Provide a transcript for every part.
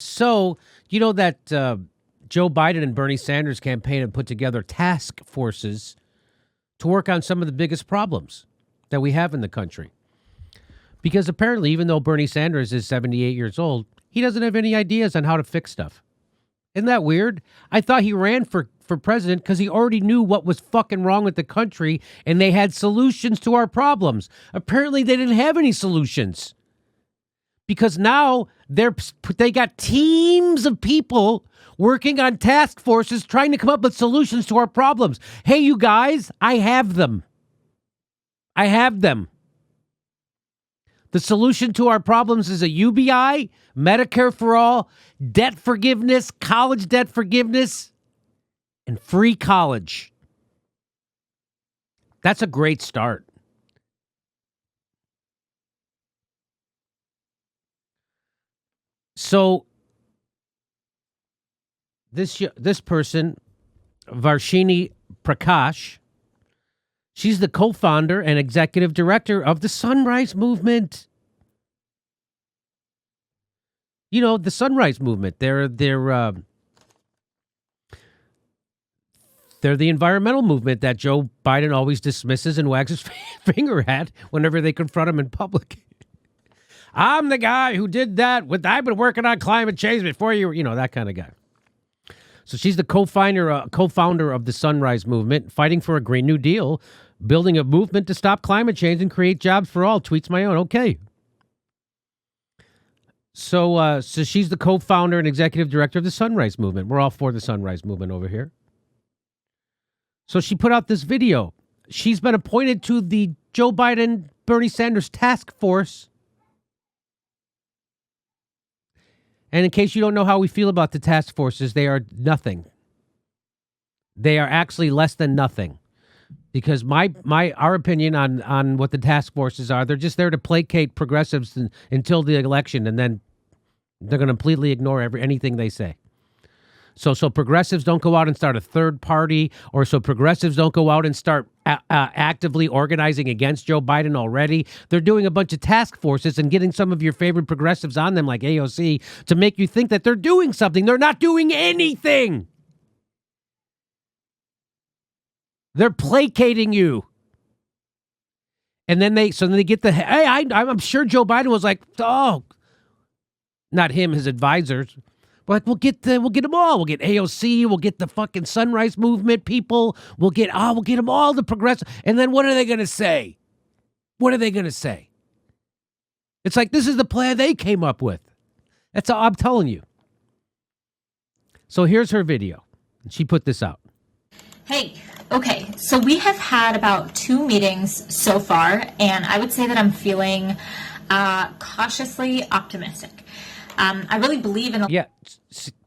So, you know that Joe Biden and Bernie Sanders campaign have put together task forces to work on some of the biggest problems that we have in the country. Because apparently, even though Bernie Sanders is 78 years old, he doesn't have any ideas on how to fix stuff. Isn't that weird? I thought he ran for president because he already knew what was fucking wrong with the country and they had solutions to our problems. Apparently, they didn't have any solutions. Because now they got teams of people working on task forces trying to come up with solutions to our problems. Hey, you guys, I have them. I have them. The solution to our problems is a UBI, Medicare for all, debt forgiveness, college debt forgiveness, and free college. That's a great start. So this person, Varshini Prakash, she's the co-founder and executive director of the Sunrise Movement. You know, the Sunrise Movement. They're the environmental movement that Joe Biden always dismisses and wags his finger at whenever they confront him in public. I'm the guy who did that. I've been working on climate change before you know, that kind of guy. So she's the co-founder of the Sunrise Movement, fighting for a Green New Deal, building a movement to stop climate change and create jobs for all. Tweets my own. Okay. So she's the co-founder and executive director of the Sunrise Movement. We're all for the Sunrise Movement over here. So she put out this video. She's been appointed to the Joe Biden, Bernie Sanders task force. And in case you don't know how we feel about the task forces, they are nothing. They are actually less than nothing. Because our opinion on what the task forces are, they're just there to placate progressives until the election, and then they're going to completely ignore anything they say. So progressives don't go out and start a third party, or so progressives don't go out and start actively organizing against Joe Biden already. They're doing a bunch of task forces and getting some of your favorite progressives on them, like AOC, to make you think that they're doing something. They're not doing anything. They're placating you. And then they get the, hey, I'm sure Joe Biden was like, oh, not him, his advisors. Like, we'll get them all. We'll get AOC. We'll get the fucking Sunrise Movement people. We'll get them all, the progressive. And then what are they going to say? What are they going to say? It's like, this is the plan they came up with. That's all I'm telling you. So here's her video. She put this out. Hey, okay. So we have had about 2 meetings so far, and I would say that I'm feeling cautiously optimistic. I really believe in the... Yeah,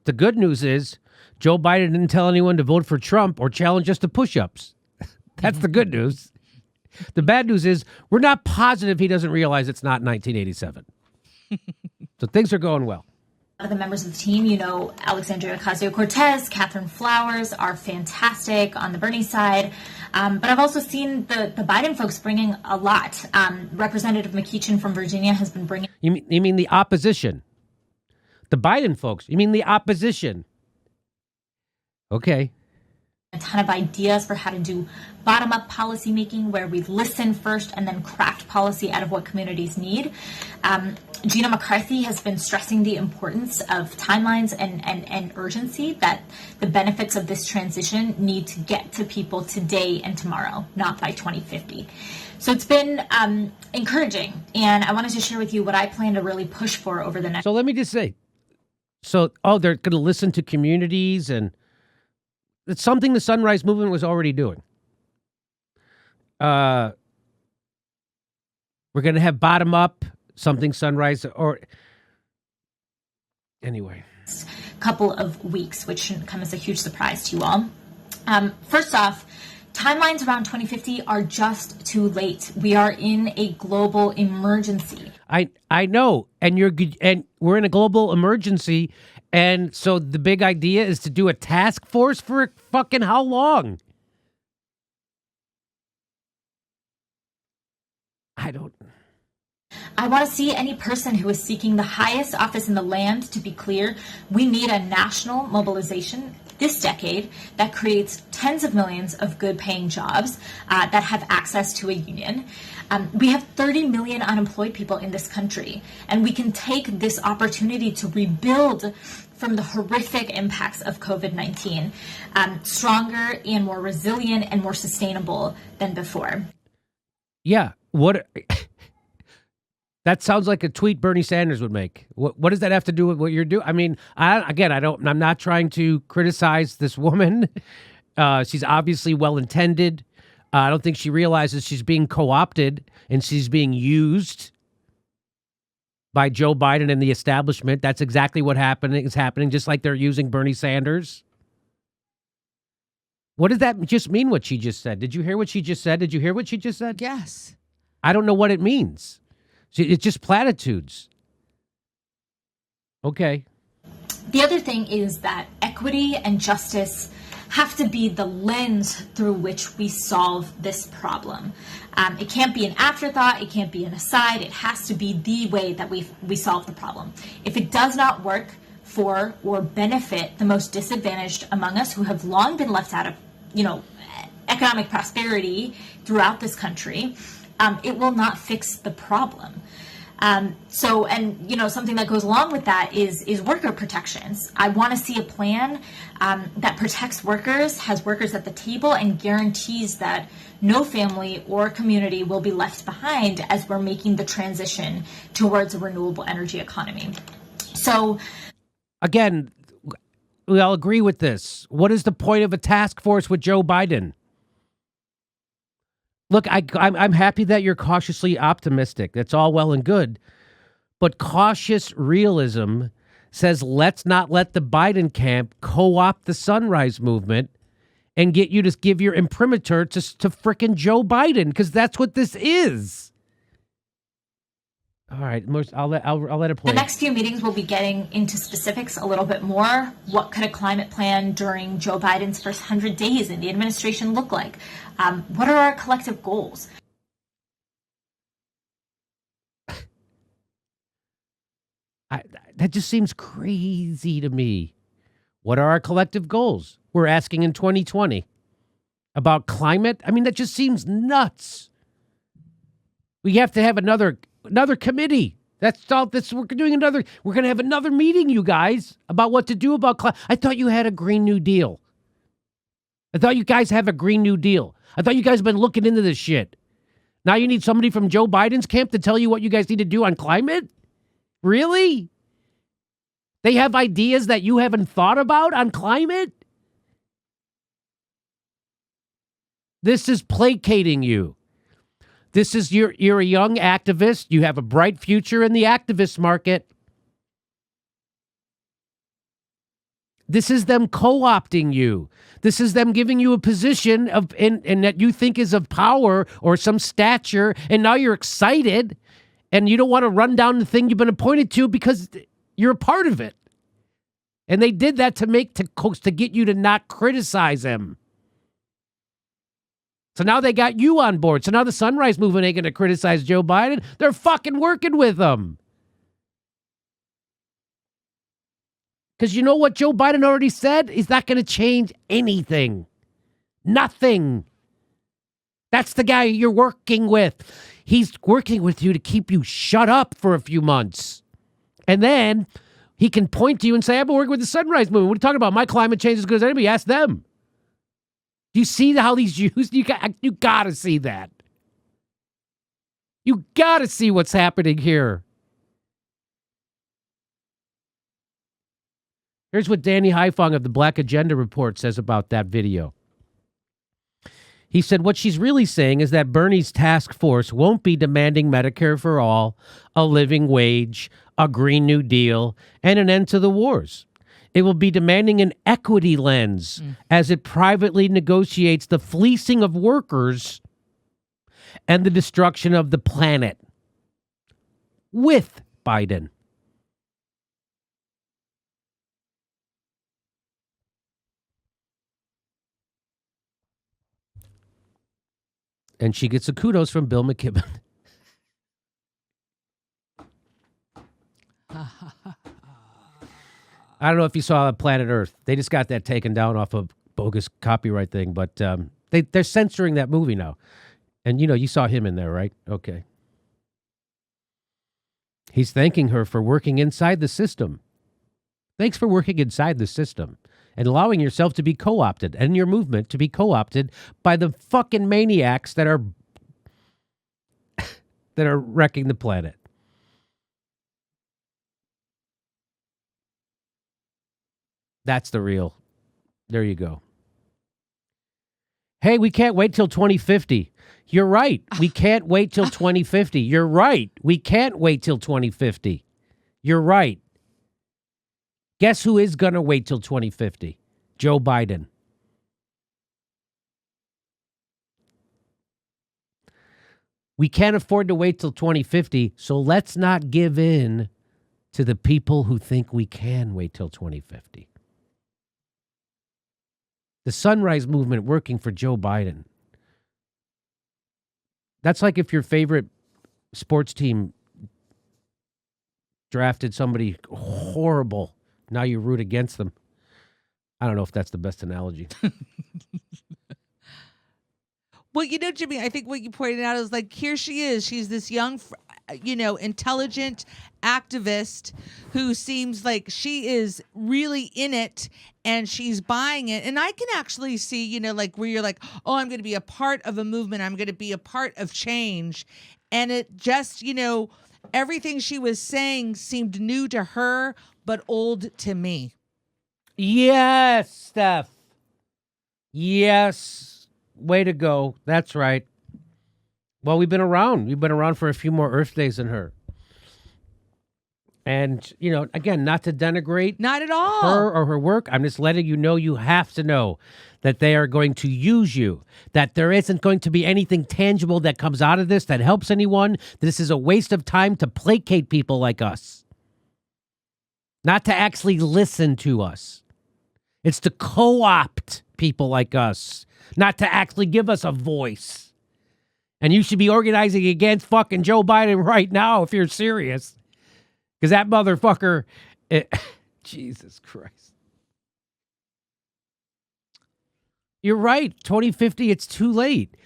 the good news is Joe Biden didn't tell anyone to vote for Trump or challenge us to push-ups. That's the good news. The bad news is we're not positive he doesn't realize it's not 1987. So things are going well. A lot of the members of the team, you know, Alexandria Ocasio-Cortez, Catherine Flowers are fantastic on the Bernie side. But I've also seen the Biden folks bringing a lot. Representative McEachin from Virginia has been bringing... You mean the opposition? The Biden folks. You mean the opposition? Okay. A ton of ideas for how to do bottom-up policy making, where we listen first and then craft policy out of what communities need. Gina McCarthy has been stressing the importance of timelines and urgency, that the benefits of this transition need to get to people today and tomorrow, not by 2050. So it's been encouraging, and I wanted to share with you what I plan to really push for over the next... So let me just say, they're going to listen to communities, and it's something the Sunrise Movement was already doing. We're going to have bottom up, something Sunrise, or anyway. Couple of weeks, which shouldn't come as a huge surprise to you all. First off, timelines around 2050 are just too late. We are in a global emergency. I know, and we're in a global emergency, and so the big idea is to do a task force for fucking how long? I don't... I want to see any person who is seeking the highest office in the land to be clear. We need a national mobilization this decade that creates tens of millions of good paying jobs that have access to a union. We have 30 million unemployed people in this country, and we can take this opportunity to rebuild from the horrific impacts of COVID-19, stronger and more resilient and more sustainable than before. Yeah. What? That sounds like a tweet Bernie Sanders would make. What does that have to do with what you're doing? I mean, I'm not trying to criticize this woman. She's obviously well-intended. I don't think she realizes she's being co-opted and she's being used by Joe Biden and the establishment. That's exactly what is happening, just like they're using Bernie Sanders. What does that just mean, what she just said? Did you hear what she just said? Did you hear what she just said? Yes. I don't know what it means. It's just platitudes. Okay. The other thing is that equity and justice have to be the lens through which we solve this problem. It can't be an afterthought. It can't be an aside. It has to be the way that we solve the problem. If it does not work for or benefit the most disadvantaged among us who have long been left out of, economic prosperity throughout this country, it will not fix the problem. Something that goes along with that is worker protections. I want to see a plan that protects workers, has workers at the table, and guarantees that no family or community will be left behind as we're making the transition towards a renewable energy economy. So, again, we all agree with this. What is the point of a task force with Joe Biden? Look, I'm happy that you're cautiously optimistic. That's all well and good. But cautious realism says let's not let the Biden camp co-opt the Sunrise Movement and get you to give your imprimatur to frickin' Joe Biden, because that's what this is. All right, I'll let it play. The next few meetings we'll be getting into specifics a little bit more. What could a climate plan during Joe Biden's first 100 days in the administration look like? What are our collective goals? That just seems crazy to me. What are our collective goals? We're asking in 2020 about climate. I mean, that just seems nuts. We have to have another committee. That's all. We're going to have another meeting, you guys, about what to do about climate. I thought you had a Green New Deal. I thought you guys have a Green New Deal. I thought you guys have been looking into this shit. Now you need somebody from Joe Biden's camp to tell you what you guys need to do on climate? Really? They have ideas that you haven't thought about on climate? This is placating you. This is you're a young activist. You have a bright future in the activist market. This is them co-opting you. This is them giving you a position and that you think is of power or some stature, and now you're excited and you don't want to run down the thing you've been appointed to because you're a part of it. And they did that to get you to not criticize them. So now they got you on board. So now the Sunrise Movement ain't going to criticize Joe Biden. They're fucking working with him. Because you know what Joe Biden already said? He's not going to change anything. Nothing. That's the guy you're working with. He's working with you to keep you shut up for a few months. And then he can point to you and say, I've been working with the Sunrise Movement. What are you talking about? My climate change is as good as anybody. Ask them. Do you see how these used? You got to see that. You got to see what's happening here. Here's what Danny Haifong of the Black Agenda Report says about that video. He said what she's really saying is that Bernie's task force won't be demanding Medicare for all, a living wage, a Green New Deal, and an end to the wars. It will be demanding an equity lens as it privately negotiates the fleecing of workers and the destruction of the planet with Biden. And she gets a kudos from Bill McKibben. I don't know if you saw Planet Earth. They just got that taken down off of bogus copyright thing, but they're censoring that movie now. And, you saw him in there, right? Okay. He's thanking her for working inside the system. Thanks for working inside the system and allowing yourself to be co-opted and your movement to be co-opted by the fucking maniacs that are wrecking the planet. That's the real. There you go. Hey, we can't wait till 2050. You're right. We can't wait till 2050. You're right. We can't wait till 2050. You're right. Guess who is going to wait till 2050? Joe Biden. We can't afford to wait till 2050, so let's not give in to the people who think we can wait till 2050. The Sunrise Movement working for Joe Biden. That's like if your favorite sports team drafted somebody horrible. Now you root against them. I don't know if that's the best analogy. Well, Jimmy, I think what you pointed out is like, here she is. She's this young, intelligent activist who seems like she is really in it and she's buying it. And I can actually see, like where you're like, oh, I'm going to be a part of a movement. I'm going to be a part of change. And it just, everything she was saying seemed new to her, but old to me. Yes, Steph. Yes. Way to go. That's right. Well, we've been around. We've been around for a few more Earth days than her. And, again, not to denigrate Not at all. her or her work. I'm just letting you know you have to know that they are going to use you, that there isn't going to be anything tangible that comes out of this that helps anyone. This is a waste of time to placate people like us, not to actually listen to us. It's to co-opt people like us, not to actually give us a voice. And you should be organizing against fucking Joe Biden right now if you're serious. Because that motherfucker, Jesus Christ. You're right. 2050, it's too late.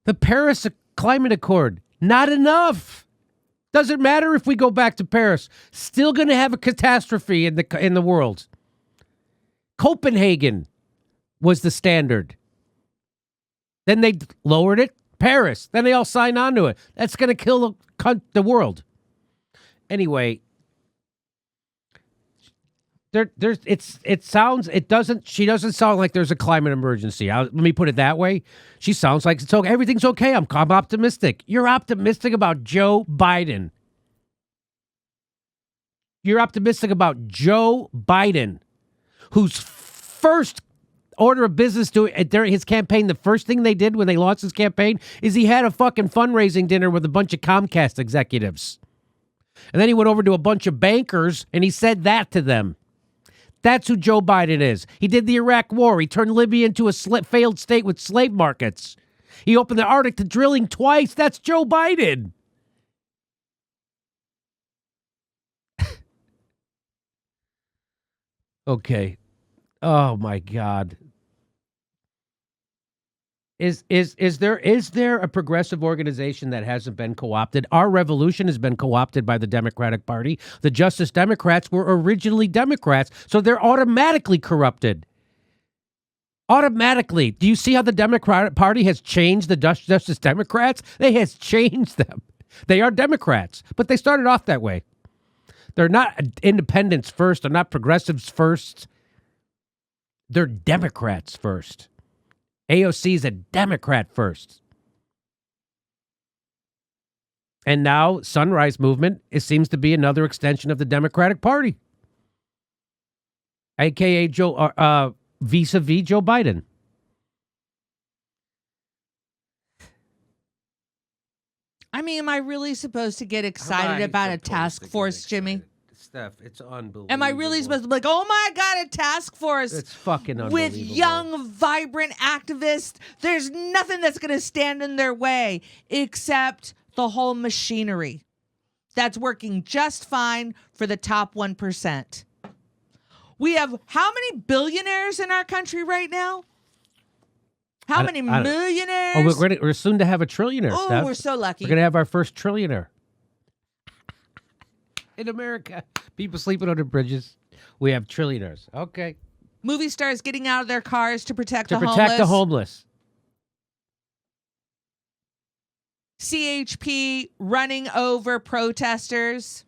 The Paris Climate Accord, not enough. Doesn't matter if we go back to Paris. Still going to have a catastrophe in the world. Copenhagen was the standard. Then they lowered it. Paris. Then they all signed on to it. That's going to kill the world. Anyway, she doesn't sound like there's a climate emergency. Let me put it that way. She sounds like it's okay. Everything's okay. I'm optimistic. You're optimistic about Joe Biden. You're optimistic about Joe Biden, whose first order of business during his campaign, the first thing they did when they launched his campaign is he had a fucking fundraising dinner with a bunch of Comcast executives. And then he went over to a bunch of bankers and he said that to them. That's who Joe Biden is. He did the Iraq War. He turned Libya into a failed state with slave markets. He opened the Arctic to drilling twice. That's Joe Biden. Okay. Oh my God. Is there a progressive organization that hasn't been co-opted? Our revolution has been co-opted by the Democratic Party. The Justice Democrats were originally Democrats, so they're automatically corrupted. Automatically. Do you see how the Democratic Party has changed the Justice Democrats? They has changed them. They are Democrats, but they started off that way. They're not independents first. They're not progressives first. They're Democrats first. AOC is a Democrat first. And now Sunrise Movement, it seems to be another extension of the Democratic Party. AKA vis-a-vis Joe Biden. I mean, am I really supposed to get excited about a task force, Jimmy? Steph, it's unbelievable. Am I really supposed to be like, oh my God, a task force? It's fucking unbelievable. With young, vibrant activists. There's nothing that's going to stand in their way except the whole machinery that's working just fine for the top 1%. We have how many billionaires in our country right now? How many I don't- millionaires? Oh, we're soon to have a trillionaire. Oh, Steph. we're so lucky. We're going to have our first trillionaire. In America, people sleeping under bridges. We have trillionaires. Okay. Movie stars getting out of their cars to protect To the protect the homeless. CHP running over protesters.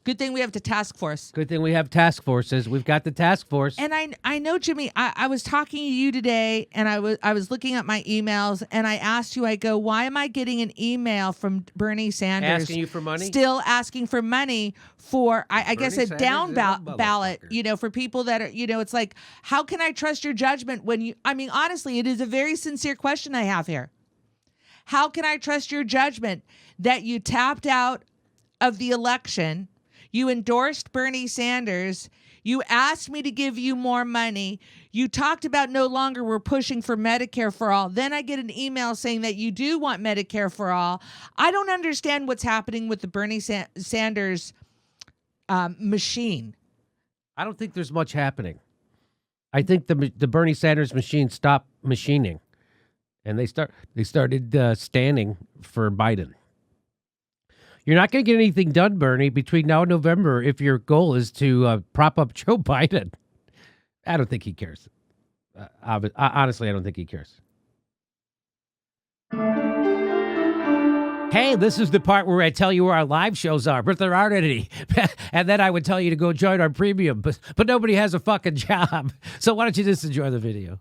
Good thing we have the task force. Good thing we have task forces. We've got the task force. And I know, Jimmy, I was talking to you today, and I was looking at my emails, and I asked you, I go, why am I getting an email from Bernie Sanders Asking you for money? still asking for money for, I guess, a Sanders down is a ballot, motherfucker. for people that are, it's like, how can I trust your judgment when you, honestly, it is a very sincere question I have here. How can I trust your judgment that you tapped out of the election? You endorsed Bernie Sanders. You asked me to give you more money. You talked about no longer we're pushing for Medicare for all. Then I get an email saying that you do want Medicare for all. I don't understand what's happening with the Bernie Sanders machine. I don't think there's much happening. I think the Bernie Sanders machine stopped machining, and they started standing for Biden. You're not going to get anything done, Bernie, between now and November if your goal is to prop up Joe Biden. I don't think he cares. Honestly, I don't think he cares. Hey, this is the part where I tell you where our live shows are, but there aren't any. And then I would tell you to go join our premium, but nobody has a fucking job. So why don't you just enjoy the video?